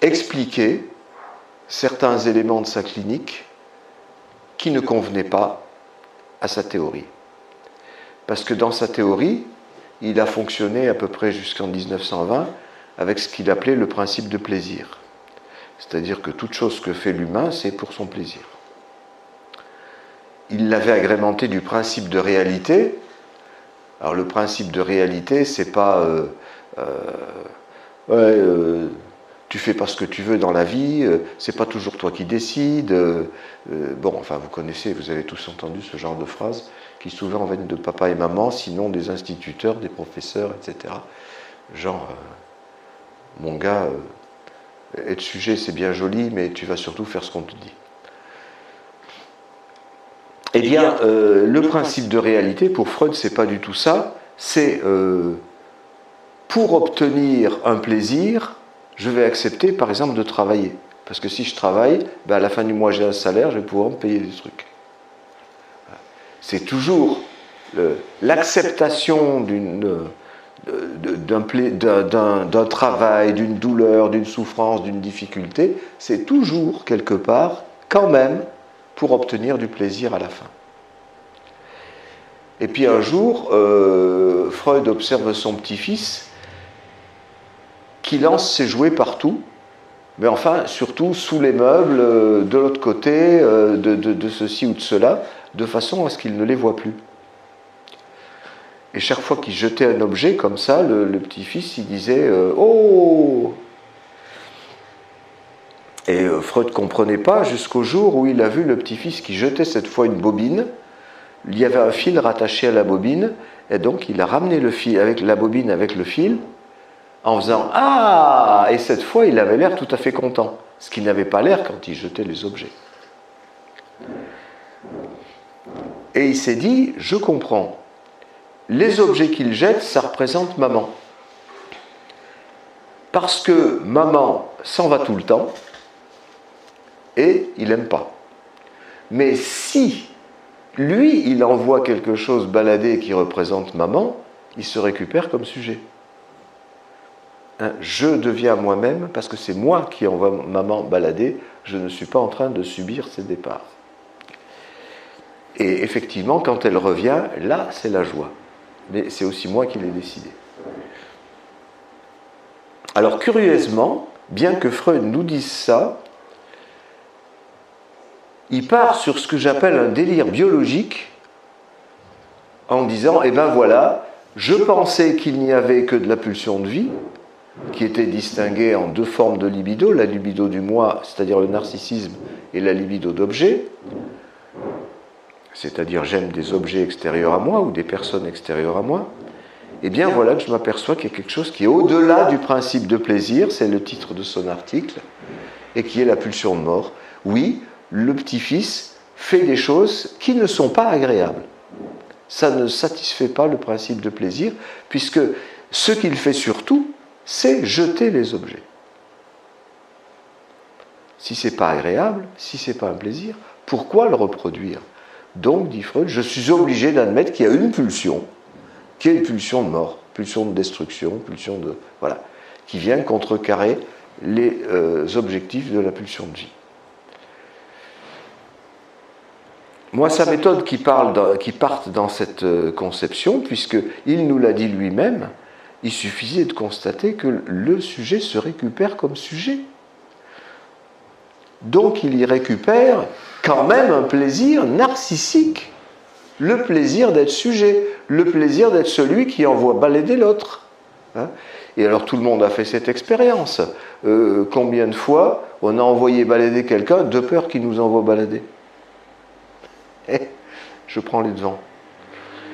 expliquer certains éléments de sa clinique qui ne convenaient pas à sa théorie. Parce que dans sa théorie, il a fonctionné à peu près jusqu'en 1920 avec ce qu'il appelait le principe de plaisir. C'est-à-dire que toute chose que fait l'humain, c'est pour son plaisir. Il l'avait agrémenté du principe de réalité. Alors le principe de réalité, c'est pas tu fais pas ce que tu veux dans la vie, c'est pas toujours toi qui décides. Vous connaissez, vous avez tous entendu ce genre de phrases qui souvent viennent de papa et maman, sinon des instituteurs, des professeurs, etc. Genre, mon gars, être sujet c'est bien joli, mais tu vas surtout faire ce qu'on te dit. Eh bien, le principe de réalité, pour Freud, c'est pas du tout ça. C'est pour obtenir un plaisir, je vais accepter, par exemple, de travailler. Parce que si je travaille, à la fin du mois, j'ai un salaire, je vais pouvoir me payer des trucs. C'est toujours l'acceptation d'un travail, d'une douleur, d'une souffrance, d'une difficulté. C'est toujours, quelque part, quand même, pour obtenir du plaisir à la fin. Et puis un jour, Freud observe son petit-fils qui lance ses jouets partout, mais enfin, surtout sous les meubles, de l'autre côté, de ceci ou de cela, de façon à ce qu'il ne les voit plus. Et chaque fois qu'il jetait un objet comme ça, le petit-fils, il disait « Oh !» Et Freud ne comprenait pas jusqu'au jour où il a vu le petit-fils qui jetait cette fois une bobine. Il y avait un fil rattaché à la bobine, et donc il a ramené le fil avec la bobine avec le fil, en faisant « Ah !» Et cette fois, il avait l'air tout à fait content, ce qu'il n'avait pas l'air quand il jetait les objets. Et il s'est dit « Je comprends. Les objets qu'il jette, ça représente maman. Parce que maman s'en va tout le temps, et il n'aime pas. Mais si lui, il envoie quelque chose baladé qui représente maman, il se récupère comme sujet. Je deviens moi-même parce que c'est moi qui envoie maman balader, je ne suis pas en train de subir ses départs. Et effectivement, quand elle revient, là, c'est la joie. Mais c'est aussi moi qui l'ai décidé. Alors, curieusement, bien que Freud nous dise ça, il part sur ce que j'appelle un délire biologique en disant, eh ben voilà, je pensais qu'il n'y avait que de la pulsion de vie, qui était distinguée en deux formes de libido, la libido du moi, c'est-à-dire le narcissisme, et la libido d'objet, c'est-à-dire j'aime des objets extérieurs à moi ou des personnes extérieures à moi. Eh bien voilà que je m'aperçois qu'il y a quelque chose qui est au-delà du principe de plaisir, c'est le titre de son article, et qui est la pulsion de mort. Oui, le petit-fils fait des choses qui ne sont pas agréables. Ça ne satisfait pas le principe de plaisir, puisque ce qu'il fait surtout, c'est jeter les objets. Si ce n'est pas agréable, si ce n'est pas un plaisir, pourquoi le reproduire ? Donc, dit Freud, je suis obligé d'admettre qu'il y a une pulsion, qui est une pulsion de mort, pulsion de destruction, pulsion de... Voilà, qui vient contrecarrer les objectifs de la pulsion de vie. Moi, ça m'étonne qu'il parte dans cette conception, puisqu'il nous l'a dit lui-même, il suffisait de constater que le sujet se récupère comme sujet. Donc il y récupère quand même un plaisir narcissique, le plaisir d'être sujet, le plaisir d'être celui qui envoie balader l'autre. Et alors tout le monde a fait cette expérience. Combien de fois on a envoyé balader quelqu'un de peur qu'il nous envoie balader ? Je prends les devants.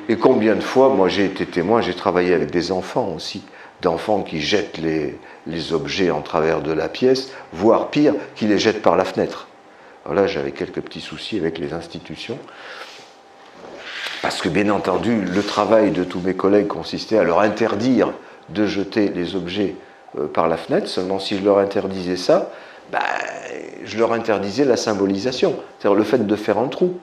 Et combien de fois, moi j'ai été témoin, j'ai travaillé avec des enfants aussi, d'enfants qui jettent les objets en travers de la pièce, voire pire, qui les jettent par la fenêtre. Alors là, j'avais quelques petits soucis avec les institutions, parce que bien entendu, le travail de tous mes collègues consistait à leur interdire de jeter les objets par la fenêtre. Seulement si je leur interdisais ça, je leur interdisais la symbolisation, c'est-à-dire le fait de faire un trou.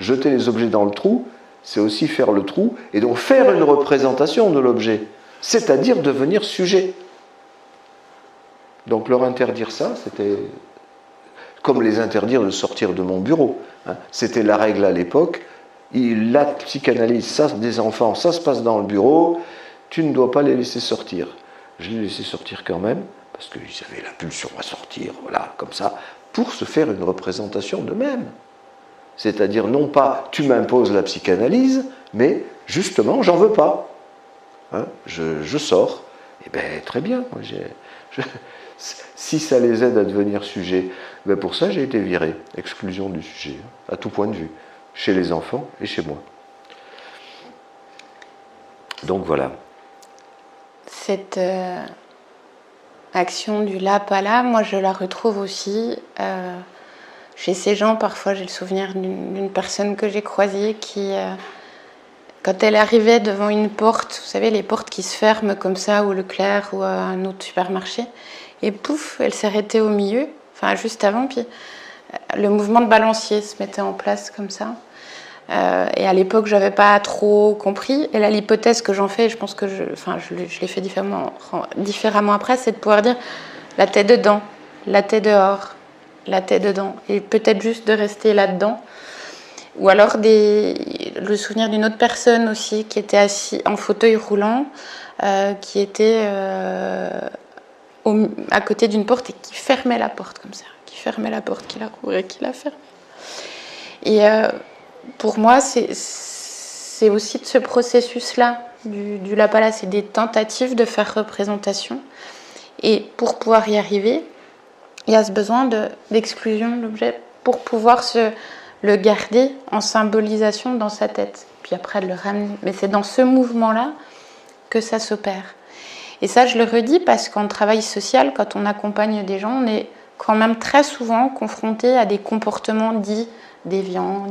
Jeter les objets dans le trou, c'est aussi faire le trou, et donc faire une représentation de l'objet, c'est-à-dire devenir sujet. Donc leur interdire ça, c'était comme les interdire de sortir de mon bureau. C'était la règle à l'époque. La psychanalyse, ça, des enfants, ça se passe dans le bureau, tu ne dois pas les laisser sortir. Je les laissais sortir quand même, parce qu'ils avaient la pulsion à sortir, voilà, comme ça, pour se faire une représentation d'eux-mêmes. C'est-à-dire, non pas tu m'imposes la psychanalyse, mais justement, j'en veux pas. Je sors. Eh bien, très bien. Si ça les aide à devenir sujets, pour ça, j'ai été viré. Exclusion du sujet, à tout point de vue, chez les enfants et chez moi. Donc voilà. Cette action du là, pas là, moi, je la retrouve aussi... Chez ces gens, parfois, j'ai le souvenir d'une personne que j'ai croisée qui, quand elle arrivait devant une porte, vous savez, les portes qui se ferment comme ça, ou Leclerc, ou un autre supermarché, et pouf, elle s'arrêtait au milieu, enfin juste avant, puis le mouvement de balancier se mettait en place comme ça. Et à l'époque, je n'avais pas trop compris. Et là, l'hypothèse que j'en fais, je pense que je l'ai fait différemment après, c'est de pouvoir dire la tête dedans, la tête dehors, la tête dedans, et peut-être juste de rester là-dedans. Ou alors le souvenir d'une autre personne aussi qui était assise en fauteuil roulant, qui était à côté d'une porte et qui fermait la porte comme ça, qui fermait la porte, qui la rouvrait, qui la fermait. Et pour moi, c'est aussi de ce processus-là du Lapala, c'est des tentatives de faire représentation. Et pour pouvoir y arriver, il y a ce besoin d'exclusion de l'objet pour pouvoir le garder en symbolisation dans sa tête. Puis après de le ramener. Mais c'est dans ce mouvement-là que ça s'opère. Et ça, je le redis parce qu'en travail social, quand on accompagne des gens, on est quand même très souvent confronté à des comportements dits déviants,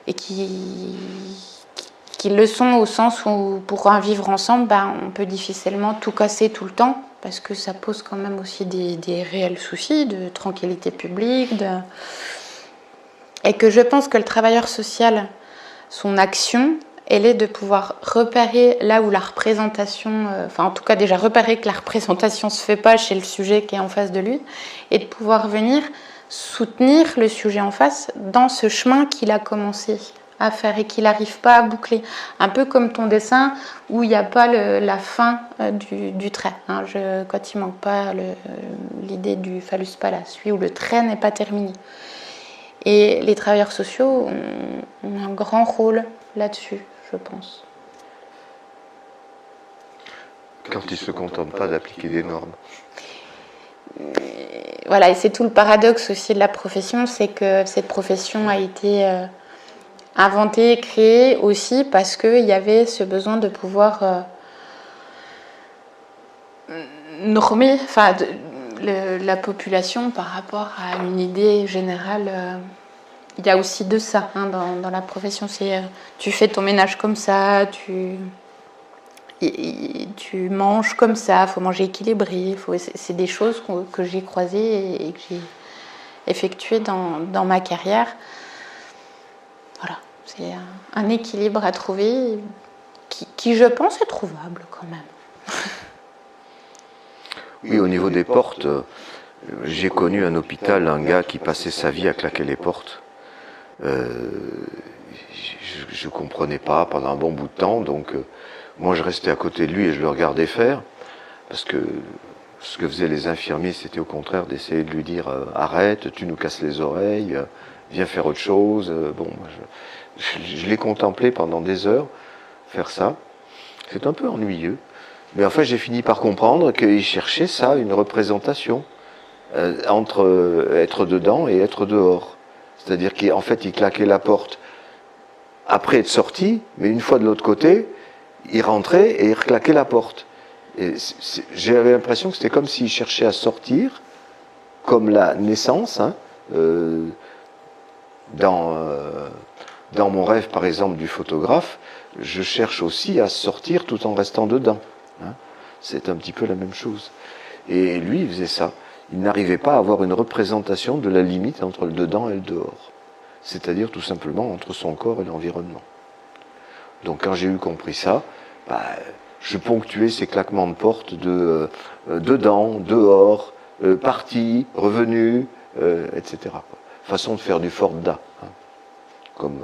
et qui le sont au sens où pour un vivre ensemble, on peut difficilement tout casser tout le temps, parce que ça pose quand même aussi des réels soucis de tranquillité publique. Et que je pense que le travailleur social, son action, elle est de pouvoir repérer là où la représentation, en tout cas déjà repérer que la représentation ne se fait pas chez le sujet qui est en face de lui, et de pouvoir venir soutenir le sujet en face dans ce chemin qu'il a commencé à faire et qu'il n'arrive pas à boucler. Un peu comme ton dessin où il n'y a pas la fin du trait. Quand il ne manque pas l'idée du phallus pala, celui où le trait n'est pas terminé. Et les travailleurs sociaux ont un grand rôle là-dessus, je pense. Quand ils ne se contentent pas d'appliquer des normes. Voilà, et c'est tout le paradoxe aussi de la profession, c'est que cette profession a été inventée, créée aussi parce qu'il y avait ce besoin de pouvoir normer la population par rapport à une idée générale. Il y a aussi de ça dans la profession, c'est tu fais ton ménage comme ça, tu manges comme ça, il faut manger équilibré. C'est des choses que j'ai croisées et que j'ai effectuées dans ma carrière. Voilà, c'est un équilibre à trouver qui, je pense, est trouvable quand même. Oui, au niveau des portes, j'ai connu un hôpital, un gars qui passait sa vie à claquer les portes. Je comprenais pas pendant un bon bout de temps, donc moi je restais à côté de lui et je le regardais faire, parce que ce que faisaient les infirmiers, c'était au contraire d'essayer de lui dire arrête, tu nous casses les oreilles, viens faire autre chose. Bon, je l'ai contemplé pendant des heures faire ça. C'est un peu ennuyeux, mais enfin j'ai fini par comprendre qu'il cherchait ça, une représentation entre être dedans et être dehors. C'est-à-dire qu'en fait, il claquait la porte après être sorti, mais une fois de l'autre côté, il rentrait et il reclaquait la porte. Et j'avais l'impression que c'était comme s'il cherchait à sortir, comme la naissance. Dans mon rêve, par exemple, du photographe, je cherche aussi à sortir tout en restant dedans. C'est un petit peu la même chose. Et lui, il faisait ça. Il n'arrivait pas à avoir une représentation de la limite entre le dedans et le dehors. C'est-à-dire tout simplement entre son corps et l'environnement. Donc quand j'ai eu compris ça, je ponctuais ces claquements de porte de dedans, dehors, parti, revenu, etc. Façon de faire du Ford-da, comme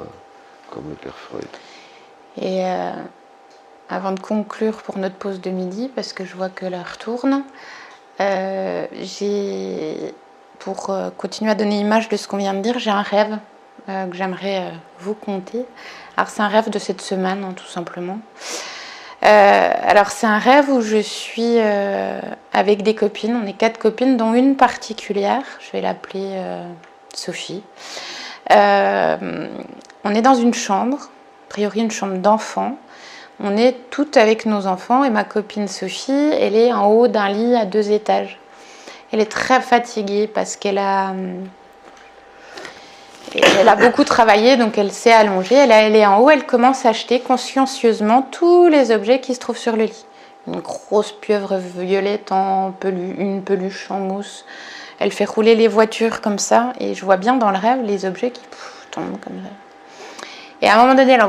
le père Freud. Et avant de conclure pour notre pause de midi, parce que je vois que l'heure tourne, pour continuer à donner image de ce qu'on vient de dire, j'ai un rêve que j'aimerais vous conter. Alors c'est un rêve de cette semaine, tout simplement. Alors c'est un rêve où je suis avec des copines, on est 4 copines, dont une particulière, je vais l'appeler Sophie. On est dans une chambre, a priori une chambre d'enfants. On est toutes avec nos enfants et ma copine Sophie, elle est en haut d'un lit à 2 étages. Elle est très fatiguée parce qu'elle a beaucoup travaillé, donc elle s'est allongée. Elle est en haut, elle commence à acheter consciencieusement tous les objets qui se trouvent sur le lit. Une grosse pieuvre violette une peluche en mousse. Elle fait rouler les voitures comme ça et je vois bien dans le rêve les objets qui tombent comme ça. Et à un moment donné, elle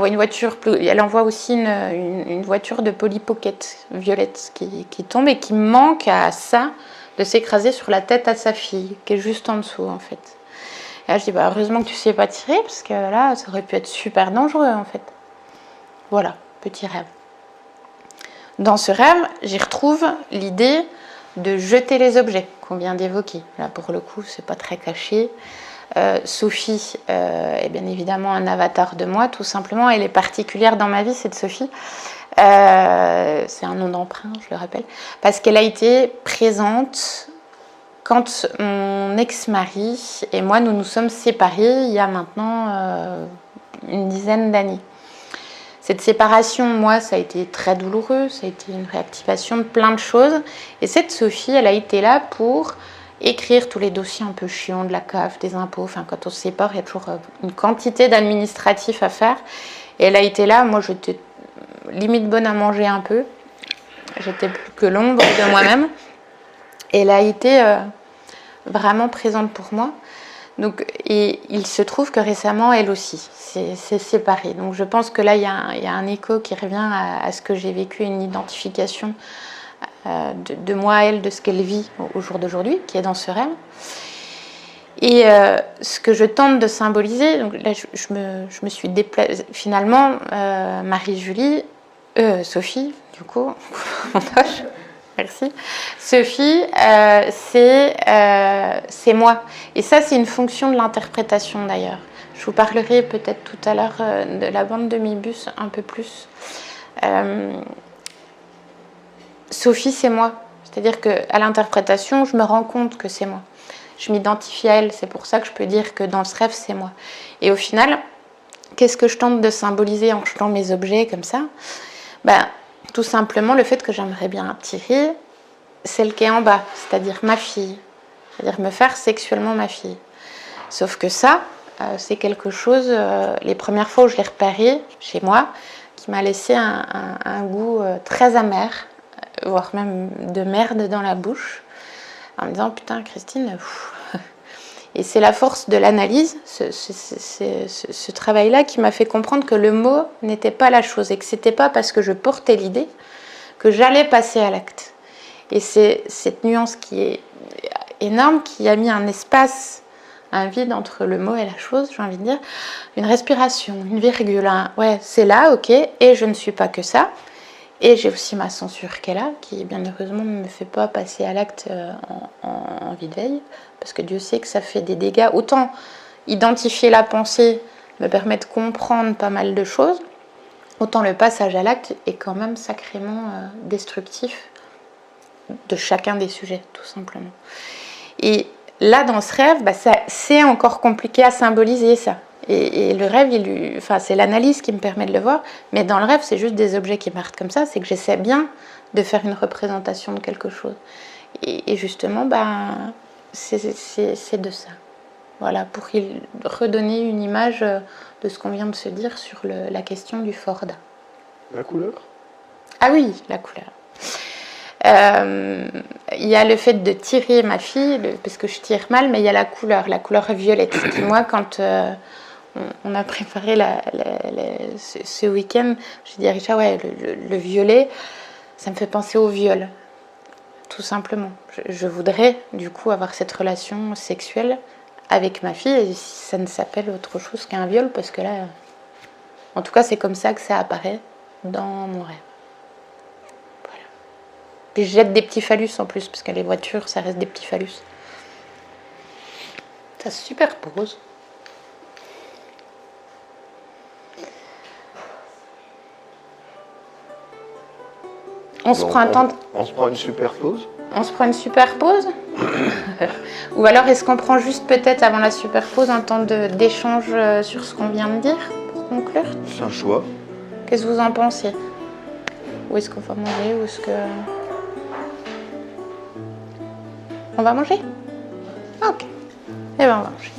envoie aussi une voiture de Polly Pocket violette qui tombe et qui manque à ça de s'écraser sur la tête à sa fille, qui est juste en dessous en fait. Et là, je dis, bah, heureusement que tu sais pas tirer, parce que là, ça aurait pu être super dangereux, en fait. Voilà, petit rêve. Dans ce rêve, j'y retrouve l'idée de jeter les objets qu'on vient d'évoquer. Là, pour le coup, c'est pas très caché. Sophie est bien évidemment un avatar de moi, tout simplement. Elle est particulière dans ma vie, cette Sophie. C'est un nom d'emprunt, je le rappelle, parce qu'elle a été présente quand mon ex-mari et moi, nous nous sommes séparés il y a maintenant une dizaine d'années. Cette séparation, moi, ça a été très douloureux, ça a été une réactivation de plein de choses. Et cette Sophie, elle a été là pour écrire tous les dossiers un peu chiants de la CAF, des impôts. Enfin, quand on se sépare, il y a toujours une quantité d'administratifs à faire. Et elle a été là, moi, j'étais limite bonne à manger un peu. J'étais plus que l'ombre de moi-même. Et elle a été vraiment présente pour moi. Donc, et il se trouve que récemment, elle aussi s'est séparée. Donc je pense que là, il y a un écho qui revient à ce que j'ai vécu, une identification de moi à elle, de ce qu'elle vit au jour d'aujourd'hui, qui est dans ce rêve. Et ce que je tente de symboliser, donc là, je me suis déplacée, finalement, Marie-Julie, Sophie, du coup, merci. Sophie, c'est moi. Et ça, c'est une fonction de l'interprétation d'ailleurs. Je vous parlerai peut-être tout à l'heure de la bande de Mibus un peu plus. Sophie, c'est moi. C'est-à-dire qu'à l'interprétation, je me rends compte que c'est moi. Je m'identifie à elle. C'est pour ça que je peux dire que dans ce rêve, c'est moi. Et au final, qu'est-ce que je tente de symboliser en jetant mes objets comme ça ? Tout simplement le fait que j'aimerais bien tirer celle qui est en bas, c'est-à-dire ma fille, c'est-à-dire me faire sexuellement ma fille. Sauf que ça, c'est quelque chose, les premières fois où je l'ai repéré chez moi, qui m'a laissé un goût très amer, voire même de merde dans la bouche, en me disant putain Christine, et c'est la force de l'analyse, ce travail-là qui m'a fait comprendre que le mot n'était pas la chose et que c'était pas parce que je portais l'idée que j'allais passer à l'acte. Et c'est cette nuance qui est énorme, qui a mis un espace, un vide entre le mot et la chose, j'ai envie de dire, une respiration, une virgule, ouais, c'est là, ok, et je ne suis pas que ça. Et j'ai aussi ma censure qui est là, qui bien heureusement ne me fait pas passer à l'acte en vie de veille, parce que Dieu sait que ça fait des dégâts. Autant identifier la pensée me permet de comprendre pas mal de choses, autant le passage à l'acte est quand même sacrément destructif de chacun des sujets, tout simplement. Et là, dans ce rêve, c'est encore compliqué à symboliser ça. Et le rêve, c'est l'analyse qui me permet de le voir, mais dans le rêve, c'est juste des objets qui partent comme ça, c'est que j'essaie bien de faire une représentation de quelque chose. Et justement, c'est de ça. Voilà, pour redonner une image de ce qu'on vient de se dire sur la question du Forda. La couleur ? Ah oui, la couleur. Il y a le fait de tirer ma fille, parce que je tire mal, mais il y a la couleur violette. Qui, moi, quand on a préparé ce week-end, j'ai dit à Richard, ouais, le violet, ça me fait penser au viol, tout simplement. Je voudrais, du coup, avoir cette relation sexuelle avec ma fille, et si ça ne s'appelle autre chose qu'un viol, parce que là, en tout cas, c'est comme ça que ça apparaît dans mon rêve. Voilà. Puis je jette des petits phallus en plus, parce que les voitures, ça reste des petits phallus. Ça se superpose. On se prend une super pause. On se prend une super pause. Ou alors est-ce qu'on prend juste peut-être avant la super pause un temps d'échange sur ce qu'on vient de dire pour conclure ? C'est un choix. Qu'est-ce que vous en pensez ? Où est-ce qu'on va manger ? Où est-ce que... On va manger ? Ok. Eh bien on va manger.